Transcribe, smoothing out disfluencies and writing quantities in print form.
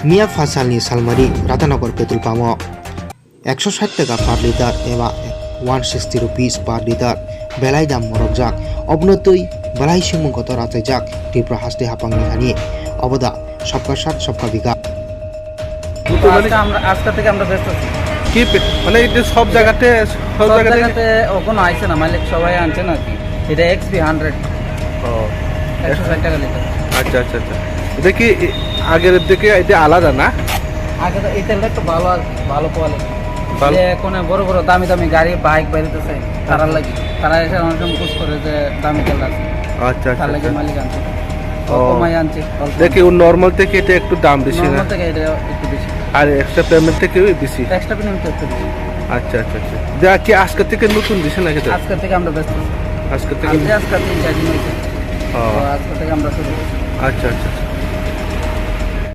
মিয়া ফাসালনি সালমারি Radhanagar petrol pump 160 টাকা per litre এবা 160 rupees per litre বেলাই দাম মরক যাক অবনতই বেলাই সিমুগত রাতে যাক ত্রিপুরা হাসতে হাপাংনি খানি অবদা সবকা সাথ সবকা বিকা আজকে থেকে আমরা ব্যস্ত আছি কি মানে এটা সব জায়গাতে ওখানে আইছে না মালিক সবাই আনছে না কি এটা XP 100 ও 160 টাকা লিটার। আচ্ছা আচ্ছা আচ্ছা এটা কি আগের থেকে এটা আলাদা না? আগে তো এই তেলটা একটু ভালো আর ভালো কোয়ালিটি ভালো। কোনো বড় বড় দামি দামি গাড়ি বাইক বেরোতেছে তারা লাগি তারা এসে অনেক সময় খুশ করে যে দামি তেল আছে আচ্ছা তার আচ্ছা লাগে আচ্ছা। মালিক আনছে ও। কমাই আনছে দেখি ও নরমাল থেকে এটা একটু দাম বেশি না নর্মাল থেকে এটা একটু বেশি আর এক্সট্রা পেমেন্ট থেকেও বেশি। এক্সট্রা পেমেন্ট একটু বেশি। আচ্ছা আচ্ছা আচ্ছা যা কি আজকে থেকে নতুন দিছে নাকি তো? আজকে থেকে আমরা ব্যস্ত আছি আজকে থেকে আজকে 3-4 দিন হয়েছে ও তো আজকে থেকে আমরা শুরু করছি। আচ্ছা আচ্ছা আচ্ছা